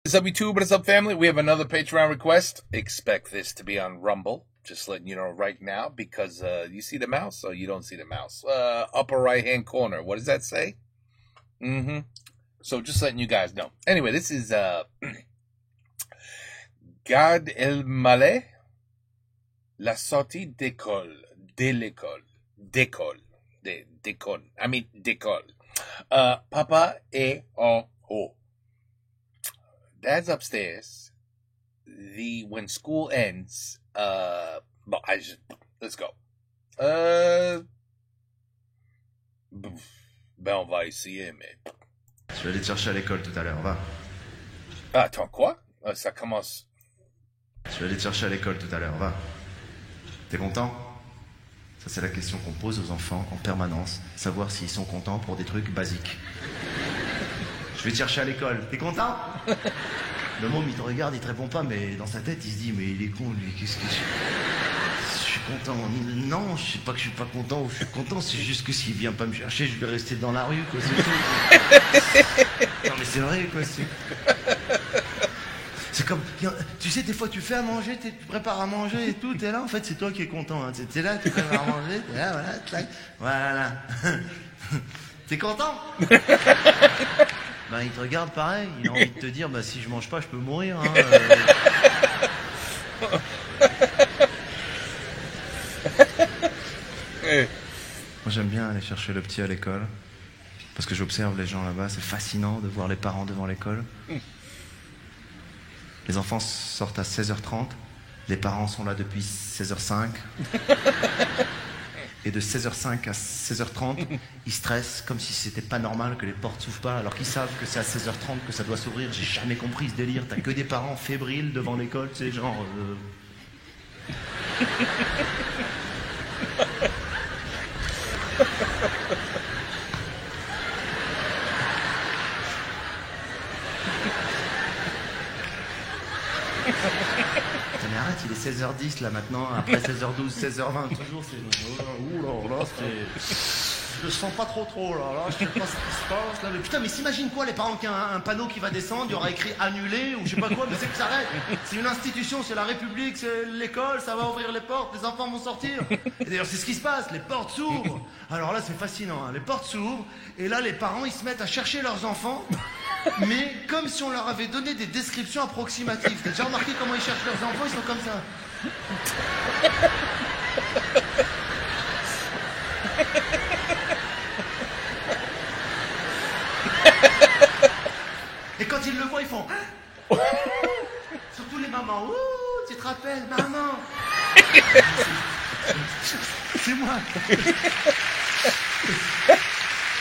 What's up, YouTube? What's up, family? We have another Patreon request. Expect this to be on Rumble. Just letting you know right now, because you see the mouse or you don't see the mouse. Upper right-hand corner. What does that say? So just letting you guys know. Anyway, this is Gad Elmaleh, La sortie d'école. De l'école. D'école. D'école. I mean, d'école. Papa est en haut. Dad's upstairs. When school ends, let's go. On va essayer, mais. Je vais aller te chercher à l'école tout à l'heure, va. Attends, quoi? Ça commence. Je vais aller te chercher à l'école tout à l'heure, va. T'es content? Ça, c'est la question qu'on pose aux enfants en permanence. Savoir s'ils sont contents pour des trucs basiques. Je vais te chercher à l'école. T'es content? Le môme, il te regarde, il te répond pas, mais dans sa tête, il se dit, mais il est con, lui, qu'est-ce que je suis content. Non, je sais pas que je suis pas content ou je suis content, c'est juste que s'il vient pas me chercher, je vais rester dans la rue, quoi, c'est tout. Non, mais c'est vrai, quoi, c'est comme, tu sais, des fois, tu fais à manger, tu prépares à manger et tout, t'es là, en fait, c'est toi qui es content, hein. T'es là, tu prépares à manger, t'es là, voilà, tac, voilà. T'es content? Ben, il te regarde pareil, il a envie de te dire, bah, si je mange pas, je peux mourir, hein. Moi, j'aime bien aller chercher le petit à l'école, parce que j'observe les gens là-bas, c'est fascinant de voir les parents devant l'école. Les enfants sortent à 16h30, les parents sont là depuis 16h05. Et de 16h05 à 16h30, ils stressent comme si c'était pas normal que les portes s'ouvrent pas, alors qu'ils savent que c'est à 16h30 que ça doit s'ouvrir. J'ai jamais compris ce délire. T'as que des parents fébriles devant l'école, tu sais, genre... Mais arrête, il est 16h10 là maintenant, après 16h12, 16h20, toujours c'est... Ouh là, c'est... Je le sens pas trop là, je sais pas ce qui se passe là. Mais putain, mais s'imagine quoi, les parents qui ont un panneau qui va descendre, il y aura écrit annulé ou je sais pas quoi, mais c'est que ça arrête. C'est une institution, c'est la République, c'est l'école, ça va ouvrir les portes, les enfants vont sortir. Et d'ailleurs c'est ce qui se passe, les portes s'ouvrent. Alors là c'est fascinant, hein. Les portes s'ouvrent et là les parents ils se mettent à chercher leurs enfants. Mais comme si on leur avait donné des descriptions approximatives. T'as déjà remarqué comment ils cherchent leurs enfants? Ils sont comme ça. Et quand ils le voient, ils font... Surtout les mamans. Ouh, tu te rappelles, maman? C'est moi.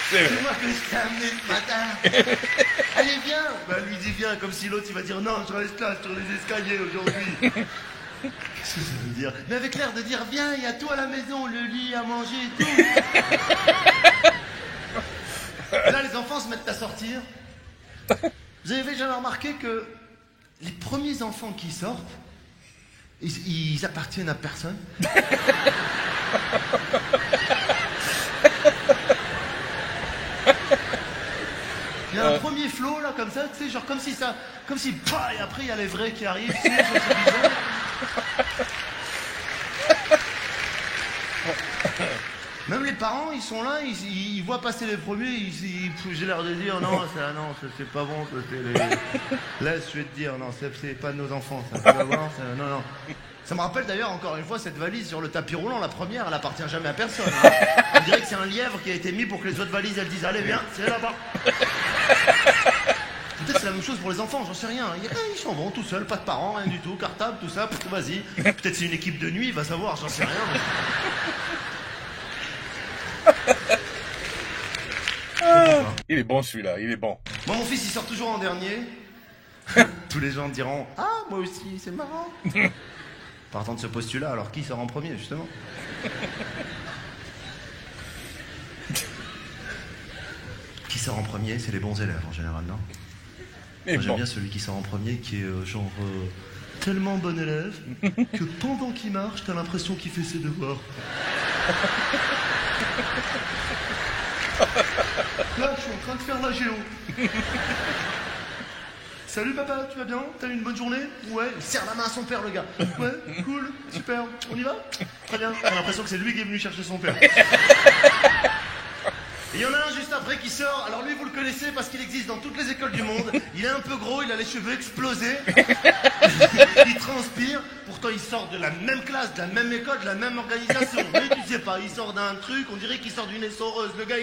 C'est moi que je t'ai amené ce matin. Allez, viens. Bah, lui dit viens, comme si l'autre il va dire non, je reste là sur les escaliers aujourd'hui. Qu'est-ce que ça veut dire? Mais avec l'air de dire viens, il y a tout à la maison, le lit, à manger et tout. Et là, les enfants se mettent à sortir. Vous avez jamais remarqué que les premiers enfants qui sortent, ils appartiennent à personne? Il y a un premier flow là comme ça, tu sais, genre comme si bah, et après il y a les vrais qui arrivent, tu sais, c'est bizarre. Même les parents, ils sont là, ils voient passer les premiers, j'ai l'air de dire non, ça c'est pas bon, ça c'est les... Laisse, je vais te dire, non, c'est pas de nos enfants, ça, tu vas voir, non. Ça me rappelle d'ailleurs encore une fois cette valise sur le tapis roulant, la première, elle appartient jamais à personne. Hein. On dirait que c'est un lièvre qui a été mis pour que les autres valises elles disent allez viens, c'est là-bas. Peut-être c'est la même chose pour les enfants, j'en sais rien. Ils s'en vont tout seuls, pas de parents, rien du tout, cartable, tout ça, vas-y. Peut-être c'est une équipe de nuit, va savoir, j'en sais rien. Mais... Il est bon celui-là, il est bon. Moi mon fils il sort toujours en dernier. Tous les gens diront ah moi aussi, c'est marrant. Partant de ce postulat, alors qui sort en premier, justement? Qui sort en premier, c'est les bons élèves, en général, non? Moi, j'aime bien celui qui sort en premier, qui est tellement bon élève, que pendant qu'il marche, t'as l'impression qu'il fait ses devoirs. Là, je suis en train de faire la géo. Salut papa, tu vas bien? T'as eu une bonne journée? Ouais. Il serre la main à son père, le gars. Ouais, cool, super. On y va? Très bien. J'ai l'impression que c'est lui qui est venu chercher son père. Il y en a un juste après qui sort. Alors lui, vous le connaissez parce qu'il existe dans toutes les écoles du monde. Il est un peu gros, il a les cheveux explosés. Il transpire. Pourtant, il sort de la même classe, de la même école, de la même organisation. Mais tu sais pas, il sort d'un truc, on dirait qu'il sort d'une essoreuse. Le gars,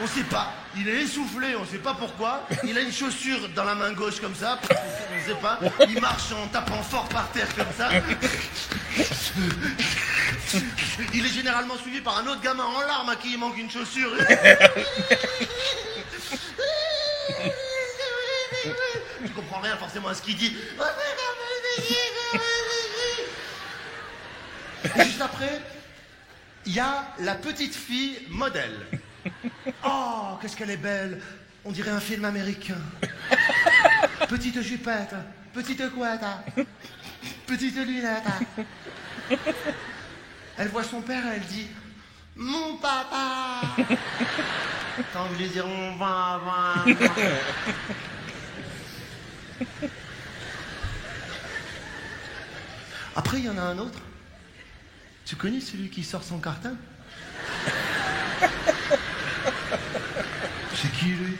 on sait pas. Il est essoufflé, on sait pas pourquoi. Il a une chaussure dans la main gauche comme ça. On sait pas. Il marche en tapant fort par terre comme ça. Il est généralement suivi par un autre gamin en larmes à qui il manque une chaussure. Tu comprends rien forcément à ce qu'il dit. Et juste après, il y a la petite fille modèle. Oh, qu'est-ce qu'elle est belle. On dirait un film américain. Petite jupette, petite couette, petite lunette. Elle voit son père et elle dit « Mon papa !» T'as envie de lui dire « On va. Après, il y en a un autre. Tu connais celui qui sort son carton? C'est qui, lui?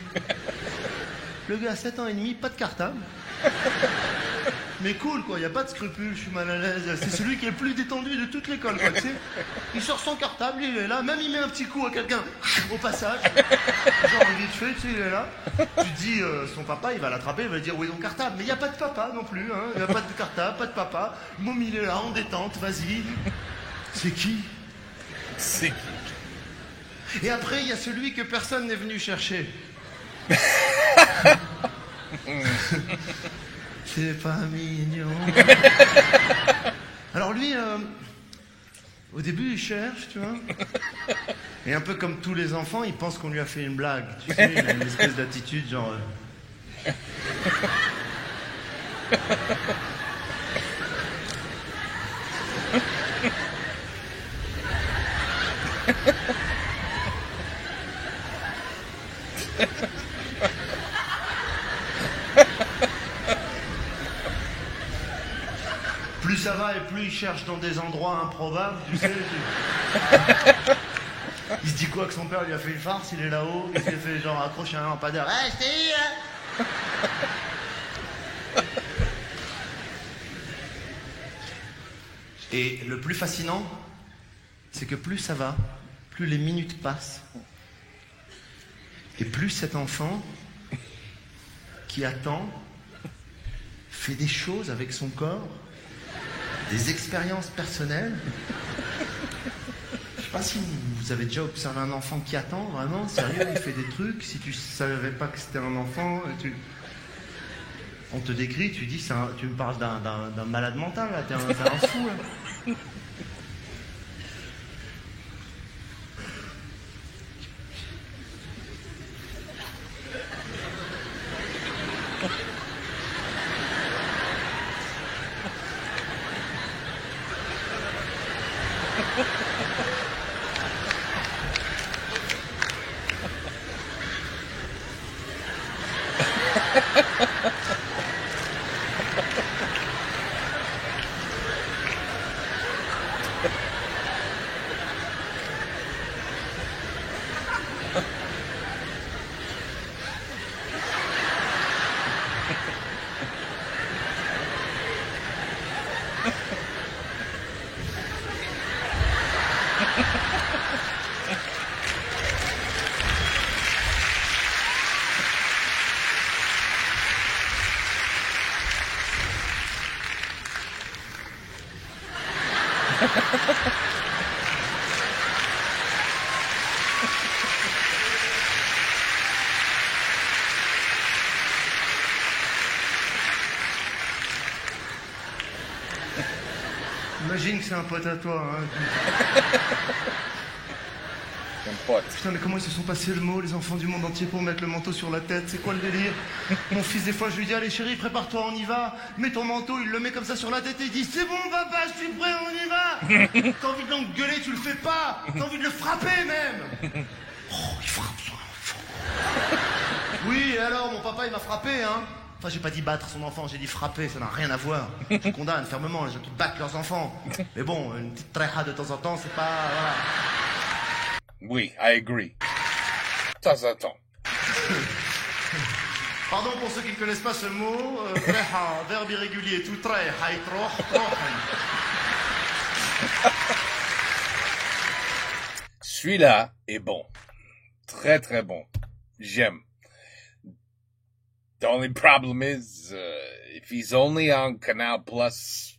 Le gars, 7 ans et demi, pas de cartable. Mais cool, quoi, y a pas de scrupules, je suis mal à l'aise. C'est celui qui est le plus détendu de toute l'école, quoi, tu sais. Il sort son cartable, il est là, même il met un petit coup à quelqu'un au passage. Genre, vite fait, tu sais, il est là. Tu dis, son papa, il va l'attraper, il va dire, où est ton cartable? Mais y a pas de papa non plus, hein. Y a pas de cartable, pas de papa. Môme, il est là, en détente, vas-y. C'est qui? C'est qui? Et après, il y a celui que personne n'est venu chercher. C'est pas mignon. Alors lui, au début, il cherche, tu vois. Et un peu comme tous les enfants, il pense qu'on lui a fait une blague. Tu sais, il a une espèce d'attitude genre... Plus ça va et plus il cherche dans des endroits improbables, tu sais. Il se dit quoi que son père lui a fait une farce, il est là-haut, il s'est fait genre accrocher un lampadaire. Hey, je t'ai dit, hein. Et le plus fascinant, c'est que plus ça va, plus les minutes passent, et plus cet enfant qui attend fait des choses avec son corps, des expériences personnelles. Je sais pas si vous avez déjà observé un enfant qui attend, vraiment, sérieux, il fait des trucs. Si tu savais pas que c'était un enfant, on te décrit, tu dis, tu me parles d'un malade mental, là, t'es un fou, là. Imagine que c'est un pote à toi, hein. Un pote. Putain, mais comment ils se sont passés le mot, les enfants du monde entier, pour mettre le manteau sur la tête? C'est quoi le délire? Mon fils, des fois, je lui dis, allez chérie, prépare-toi, on y va. Mets ton manteau, il le met comme ça sur la tête et il dit, c'est bon papa, je suis prêt, on y va. T'as envie de l'engueuler, tu le fais pas. T'as envie de le frapper même. Oh, il frappe son enfant. Oui, et alors, mon papa, il m'a frappé, hein. Enfin, j'ai pas dit battre son enfant, j'ai dit frapper, ça n'a rien à voir. Je condamne fermement les gens qui battent leurs enfants. Mais bon, une petite tréha de temps en temps, c'est pas... Voilà. Oui, I agree. De temps en temps. Pardon pour ceux qui ne connaissent pas ce mot. Tréha, verbe irrégulier, tout tréha, troh. Celui-là est bon. Très, très bon. J'aime. The only problem is, if he's only on Canal Plus,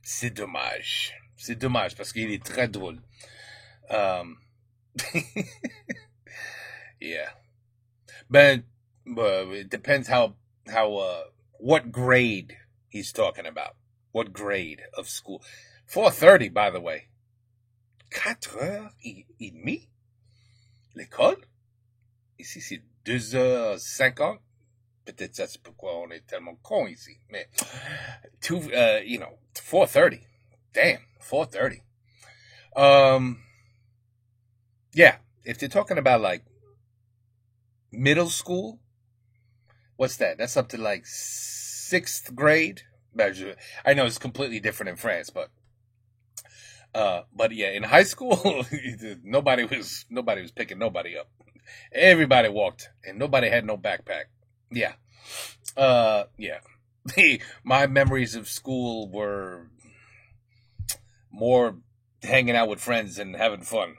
c'est dommage. C'est dommage parce qu'il est très drôle. Yeah. But it depends what grade he's talking about. What grade of school. 4:30, by the way. 4h30? L'école? Ici, c'est 2h50. Peut-être ça, c'est pourquoi on est tellement con ici. Mais, 4:30. Damn, 4:30. Yeah, if they're talking about, like, middle school, what's that? That's up to, like, 6th grade. I know it's completely different in France, but yeah, in high school, nobody was picking nobody up. Everybody walked, and nobody had no backpack. Yeah. Yeah. My memories of school were more hanging out with friends and having fun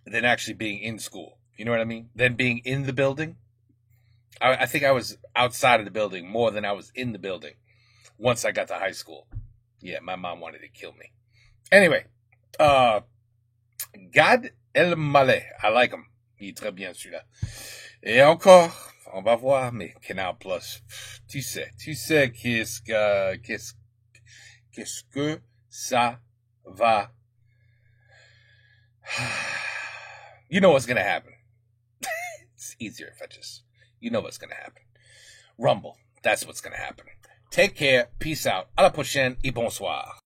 than actually being in school. You know what I mean? Than being in the building. I think I was outside of the building more than I was in the building once I got to high school. Yeah, my mom wanted to kill me. Anyway, Gad Elmaleh, I like him. Il est très bien celui-là. Et encore, on va voir, mais Canal Plus, tu sais qu'est-ce que ça va. You know what's gonna happen. It's easier if you know what's gonna happen. Rumble, that's what's gonna happen. Take care, peace out, à la prochaine et bonsoir.